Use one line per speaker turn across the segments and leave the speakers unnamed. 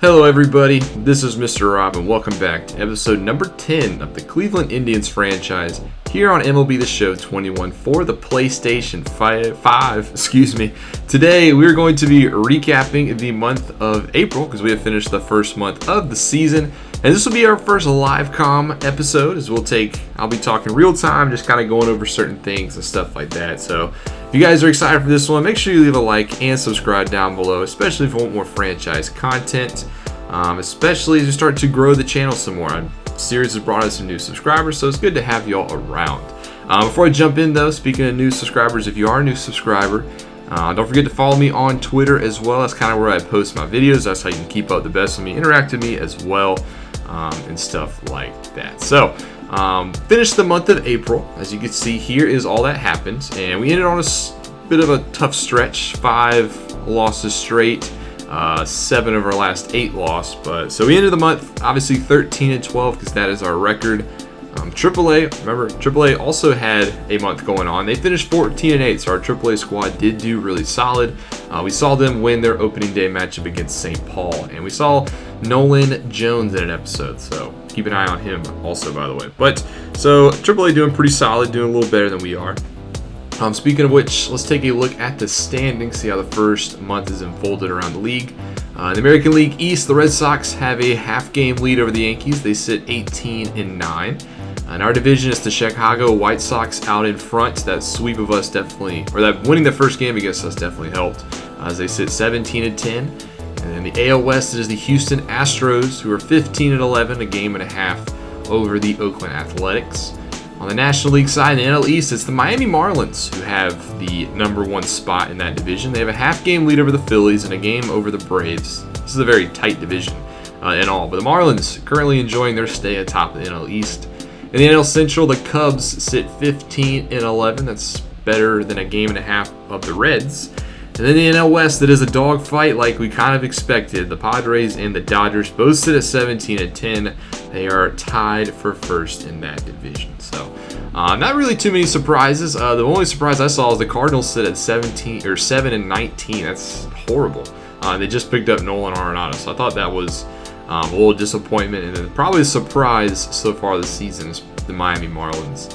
Hello everybody, this is Mr. Rob and welcome back to episode number 10 of the Cleveland Indians franchise here on MLB The Show 21 for the PlayStation 5. Today we're going to be recapping the month of April because we have finished the first month of the season. And this will be our first live comm episode as I'll be talking real time, just kind of going over certain things and stuff like that. So if you guys are excited for this one, make sure you leave a like and subscribe down below, especially if you want more franchise content, especially as we start to grow the channel some more. Our series has brought us some new subscribers, so it's good to have y'all around. Before I jump in though, speaking of new subscribers, if you are a new subscriber, don't forget to follow me on Twitter as well. That's kind of where I post my videos. That's how you can keep up the best with me, interact with me as well, and stuff like that. So, finished the month of April. As you can see, here is all that happened. And we ended on a bit of a tough stretch. 5 losses straight. 7 of our last 8 lost. So we ended the month, obviously 13-12, because that is our record. AAA also had a month going on. They finished 14-8, so our AAA squad did do really solid. We saw them win their opening day matchup against St. Paul, and we saw Nolan Jones in an episode, so keep an eye on him also, by the way. So AAA doing pretty solid, doing a little better than we are. Speaking of which, let's take a look at the standings, see how the first month is unfolded around the league. In the American League East, the Red Sox have a half-game lead over the Yankees. They sit 18-9. In our division, it's the Chicago White Sox out in front. That sweep of us that winning the first game against us definitely helped, as they sit 17-10. And in the AL West, it is the Houston Astros, who are 15-11, a game and a half over the Oakland Athletics. On the National League side, in the NL East, it's the Miami Marlins who have the number 1 spot in that division. They have a half-game lead over the Phillies and a game over the Braves. This is a very tight division in all, but the Marlins currently enjoying their stay atop the NL East. In the NL Central, the Cubs sit 15-11. That's better than a game and a half of the Reds. And then the NL West, it is a dogfight like we kind of expected. The Padres and the Dodgers both sit at 17-10. They are tied for first in that division. So, not really too many surprises. The only surprise I saw is the Cardinals sit at 7-19. That's horrible. They just picked up Nolan Arenado, so I thought that was a little disappointment. And then probably a surprise so far this season is the Miami Marlins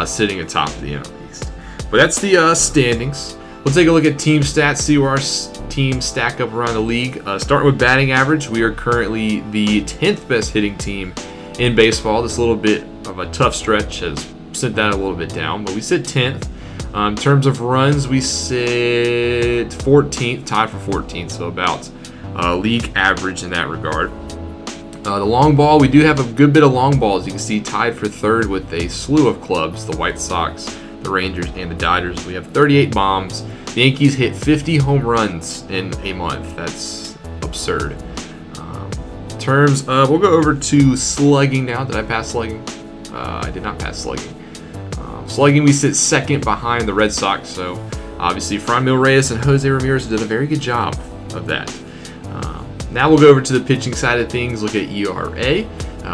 sitting atop of the NL East. But that's the standings. We'll take a look at team stats, see where our teams stack up around the league. Starting with batting average, we are currently the 10th best hitting team in baseball. This little bit of a tough stretch has sent that a little bit down, but we sit 10th. In terms of runs, we sit 14th, tied for 14th, so about league average in that regard. The long ball, we do have a good bit of long balls. You can see tied for 3rd with a slew of clubs, the White Sox, the Rangers, and the Dodgers. We have 38 bombs. The Yankees hit 50 home runs in a month. That's absurd. In terms of, we'll go over to slugging now. Did I pass slugging? I did not pass slugging. Slugging, we sit 2nd behind the Red Sox. So obviously, Franmil Reyes and Jose Ramirez did a very good job of that. Now we'll go over to the pitching side of things, look at ERA.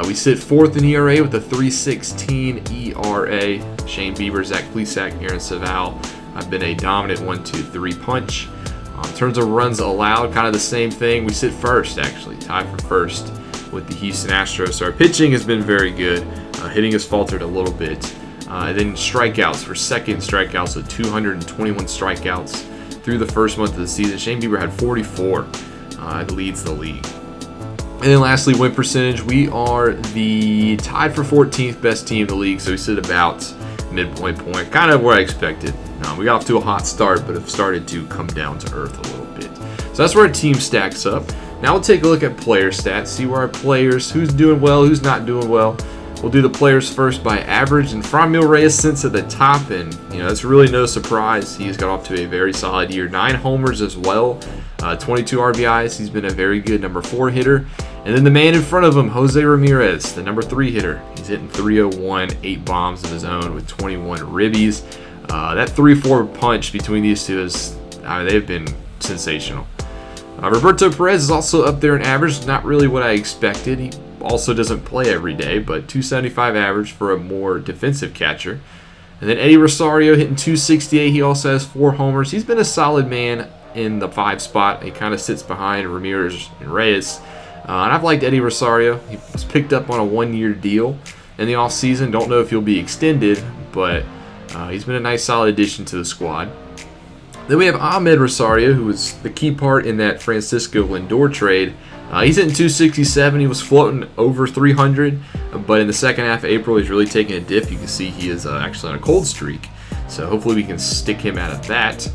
We sit 4th in ERA with a 3.16 ERA. Shane Bieber, Zach Plesac, Aaron Savale have been a dominant 1-2-3 punch. In terms of runs allowed, kind of the same thing. We sit 1st, actually, tied for 1st with the Houston Astros. So our pitching has been very good. Hitting has faltered a little bit. And then strikeouts, for 2nd strikeouts, so 221 strikeouts through the first month of the season. Shane Bieber had 44. Leads the league. And then lastly, win percentage. We are the tied for 14th best team in the league, so we sit about midpoint point, kind of where I expected. We got off to a hot start, but have started to come down to earth a little bit. So that's where our team stacks up. Now we'll take a look at player stats, see where our players, who's doing well, who's not doing well. We'll do the players first by average, and Franmil Reyes sits at the top, and that's really no surprise. He's got off to a very solid year. 9 homers as well, 22 RBIs. He's been a very good number 4 hitter. And then the man in front of him, Jose Ramirez, the number 3 hitter. He's hitting 301, 8 bombs of his own with 21 ribbies. That 3-4 punch between these two they've been sensational. Roberto Perez is also up there in average, not really what I expected. He also doesn't play every day, but 275 average for a more defensive catcher. And then Eddie Rosario hitting 268. He also has 4 homers. He's been a solid man in the 5 spot. He kind of sits behind Ramirez and Reyes. And I've liked Eddie Rosario. He was picked up on a 1-year deal in the offseason. Don't know if he'll be extended, but he's been a nice solid addition to the squad. Then we have Ahmed Rosario, who was the key part in that Francisco Lindor trade. He's hitting 267. He was floating over 300, but in the second half of April, he's really taking a dip. You can see he is actually on a cold streak, so hopefully we can stick him out of that.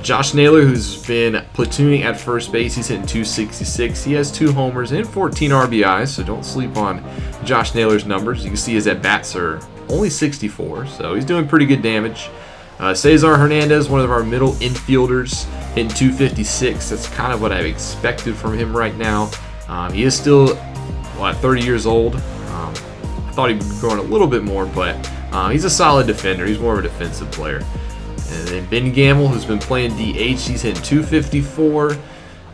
Josh Naylor, who's been platooning at first base, he's hitting 266. He has 2 homers and 14 RBIs, so don't sleep on Josh Naylor's numbers. You can see his at-bats are only 64, so he's doing pretty good damage. Cesar Hernandez, one of our middle infielders, hitting 256. That's kind of what I've expected from him right now. He is still 30 years old. I thought he'd be growing a little bit more, but he's a solid defender. He's more of a defensive player. And then Ben Gamble, who's been playing DH, he's hitting 254.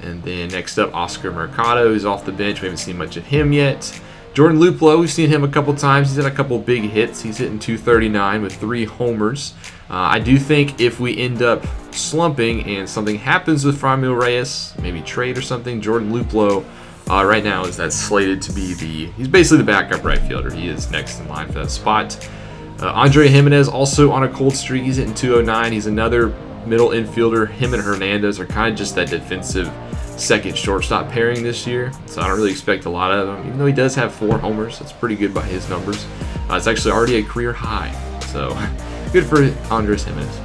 And then next up, Oscar Mercado, who's off the bench. We haven't seen much of him yet. Jordan Luplow, we've seen him a couple times. He's had a couple big hits. He's hitting 239 with 3 homers. I do think if we end up slumping and something happens with Franmil Reyes, maybe trade or something, Jordan Luplow right now is that slated to be he's basically the backup right fielder. He is next in line for that spot. Andre Jimenez also on a cold streak. He's hitting 209. He's another middle infielder. Him and Hernandez are kind of just that defensive second shortstop pairing this year, so I don't really expect a lot of him, even though he does have 4 homers. That's pretty good by his numbers. It's actually already a career high, so good for Andres Jimenez.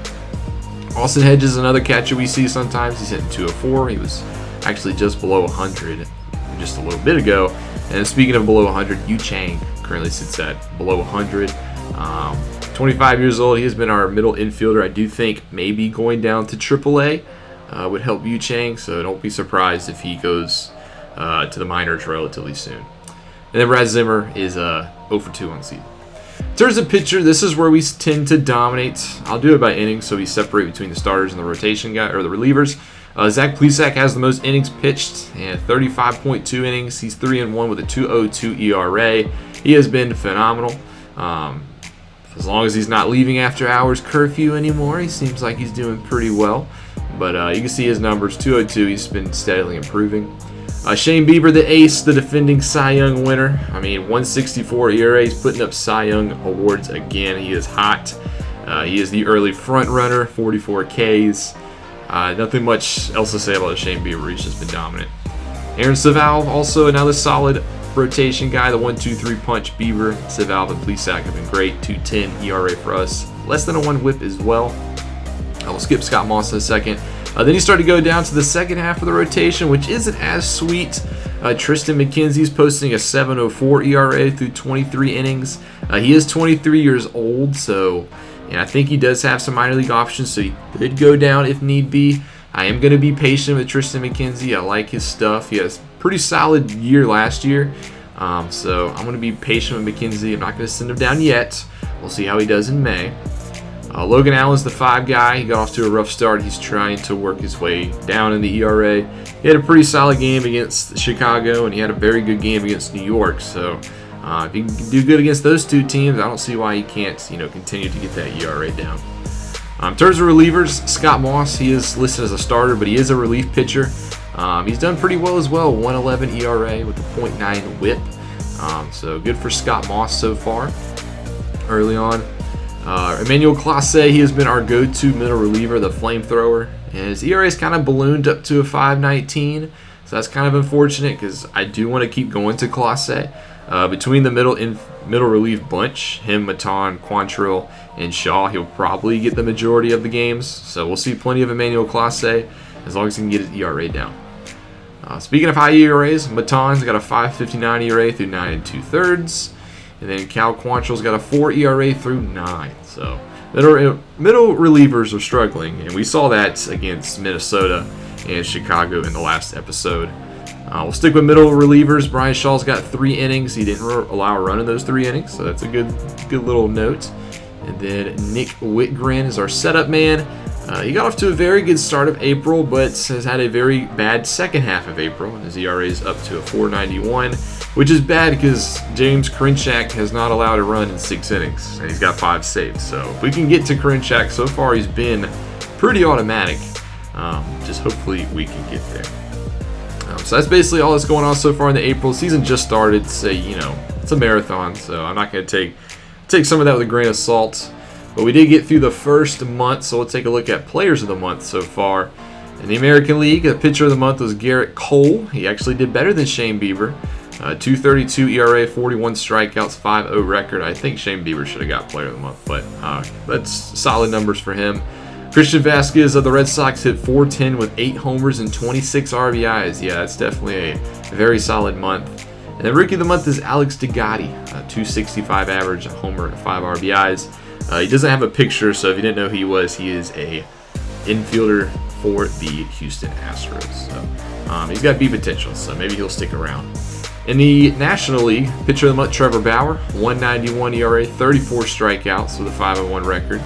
Austin Hedges is another catcher we see sometimes. He's hitting 204. He was actually just below 100 just a little bit ago. And speaking of below 100, Yu Chang currently sits at below 100. 25 years old. He has been our middle infielder. I do think maybe going down to AAA would help Yu Chang, so don't be surprised if he goes to the minors relatively soon. And then Brad Zimmer is 0 for 2 on the season. In terms of pitcher, this is where we tend to dominate. I'll do it by innings, so we separate between the starters and the rotation guy or the relievers. Zach Plesac has the most innings pitched, and 35.2 innings. He's 3-1 with a 2.02 ERA. He has been phenomenal. As long as he's not leaving after hours curfew anymore, he seems like he's doing pretty well. But you can see his numbers, 202. He's been steadily improving. Shane Bieber, the ace, the defending Cy Young winner. 164 ERA. He's putting up Cy Young awards again. He is hot. He is the early front runner, 44 Ks. Nothing much else to say about Shane Bieber. He's just been dominant. Aaron Saval, also another solid rotation guy. The 1-2-3 punch. Bieber, Saval, and Plesac have been great. 2.10 ERA for us. Less than a 1 whip as well. We'll skip Scott Moss in a second. Then you start to go down to the second half of the rotation, which isn't as sweet. Tristan McKenzie's posting a 7.04 ERA through 23 innings. He is 23 years old, so I think he does have some minor league options, so he could go down if need be. I am going to be patient with Tristan McKenzie. I like his stuff. He has a pretty solid year last year, so I'm going to be patient with McKenzie. I'm not going to send him down yet. We'll see how he does in May. Logan Allen's the 5 guy. He got off to a rough start. He's trying to work his way down in the ERA. He had a pretty solid game against Chicago, and he had a very good game against New York. So if he can do good against those 2 teams, I don't see why he can't continue to get that ERA down. In terms of relievers, Scott Moss, he is listed as a starter, but he is a relief pitcher. He's done pretty well as well, 1.11 ERA with a 0.9 whip. So good for Scott Moss so far early on. Emmanuel Clase, he has been our go-to middle reliever, the flamethrower. And his ERA is kind of ballooned up to a 5.19, so that's kind of unfortunate because I do want to keep going to Clase. Between the middle relief bunch, him, Matan, Quantrill, and Shaw, he'll probably get the majority of the games. So we'll see plenty of Emmanuel Clase as long as he can get his ERA down. Speaking of high ERAs, Matan's got a 5.59 ERA through 9 2/3. And then Cal Quantrill's got a 4 ERA through 9. So middle relievers are struggling, and we saw that against Minnesota and Chicago in the last episode. We'll stick with middle relievers. Brian Shaw's got 3 innings. He didn't allow a run in those 3 innings, so that's a good little note. And then Nick Whitgren is our setup man. He got off to a very good start of April, but has had a very bad second half of April. His ERA is up to a 4.91, which is bad because James Karinchak has not allowed a run in 6 innings, and he's got 5 saves. So if we can get to Karinchak, so far he's been pretty automatic. Just hopefully we can get there. So that's basically all that's going on so far in the April season. Just started. Say, it's a marathon, so I'm not going to take some of that with a grain of salt. But we did get through the first month, so we'll take a look at players of the month so far. In the American League, the pitcher of the month was Garrett Cole. He actually did better than Shane Bieber. 2.32 ERA, 41 strikeouts, 5.0 record. I think Shane Bieber should have got player of the month, but that's solid numbers for him. Christian Vasquez of the Red Sox hit .410 with 8 homers and 26 RBIs. Yeah, that's definitely a very solid month. And then Rookie of the Month is Alex DeGotti, 265 average, a homer, 5 RBIs. He doesn't have a picture, so if you didn't know who he was, he is a infielder for the Houston Astros. So he's got B potential, so maybe he'll stick around. In the National League, pitcher of the month Trevor Bauer, 1.91 ERA, 34 strikeouts with a 5.1 record.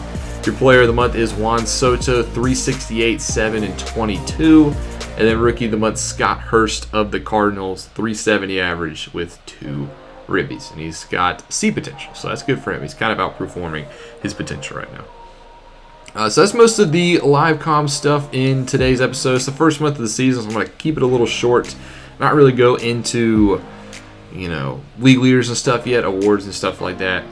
Your player of the month is Juan Soto, 368, 7 and 22. And then rookie of the month Scott Hurst of the Cardinals, 370 average with 2 ribbies. And he's got C potential, so that's good for him. He's kind of outperforming his potential right now. So that's most of the live comm stuff in today's episode. It's the first month of the season, so I'm going to keep it a little short. Not really go into, league leaders and stuff yet, awards and stuff like that.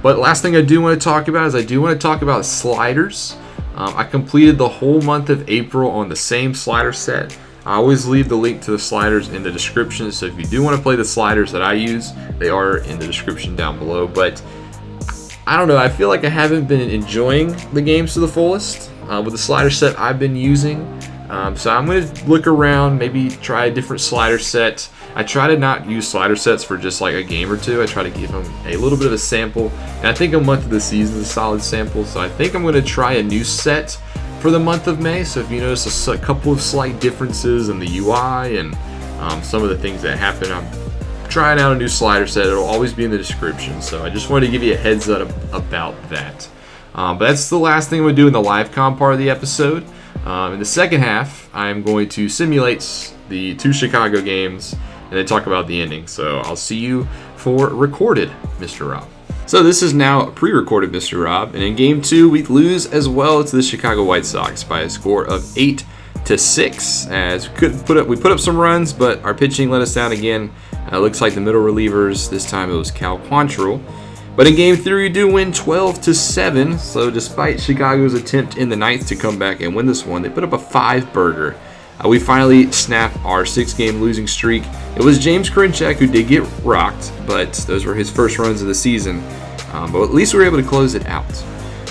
But last thing I do want to talk about is I do want to talk about sliders. I completed the whole month of April on the same slider set. I always leave the link to the sliders in the description, so if you do want to play the sliders that I use, they are in the description down below. But I don't know, I feel like I haven't been enjoying the games to the fullest with the slider set I've been using. So I'm going to look around, maybe try a different slider set. I try to not use slider sets for just like a game or two. I try to give them a little bit of a sample. And I think a month of the season is a solid sample. So I think I'm going to try a new set for the month of May. So if you notice a couple of slight differences in the UI and some of the things that happen, I'm trying out a new slider set. It'll always be in the description. So I just wanted to give you a heads up about that. But that's the last thing I'm going to do in the live comm part of the episode. In the second half, I'm going to simulate the 2 Chicago games and then talk about the ending. So I'll see you for recorded, Mr. Rob. So this is now pre-recorded, Mr. Rob, and in Game 2 we lose as well to the Chicago White Sox by a score of 8-6. As we put up some runs, but our pitching let us down again. Looks like the middle relievers. This time it was Cal Quantrill. But in Game 3, we do win 12-7. So despite Chicago's attempt in the 9th to come back and win this one, they put up a 5-burger. We finally snapped our 6-game losing streak. It was James Karinchak who did get rocked, but those were his first runs of the season. But at least we were able to close it out.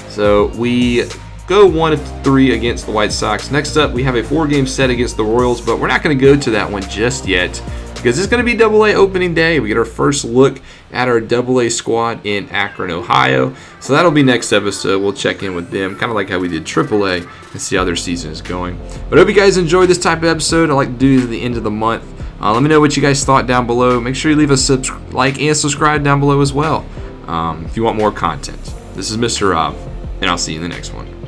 So we go 1-3 against the White Sox. Next up, we have a 4-game set against the Royals, but we're not going to go to that one just yet, because it's going to be AA opening day. We get our first look at our AA squad in Akron, Ohio. So that'll be next episode. We'll check in with them, kind of like how we did AAA, and see how their season is going. But I hope you guys enjoyed this type of episode. I like to do at the end of the month. Let me know what you guys thought down below. Make sure you leave a like and subscribe down below as well if you want more content. This is Mr. Rob, and I'll see you in the next one.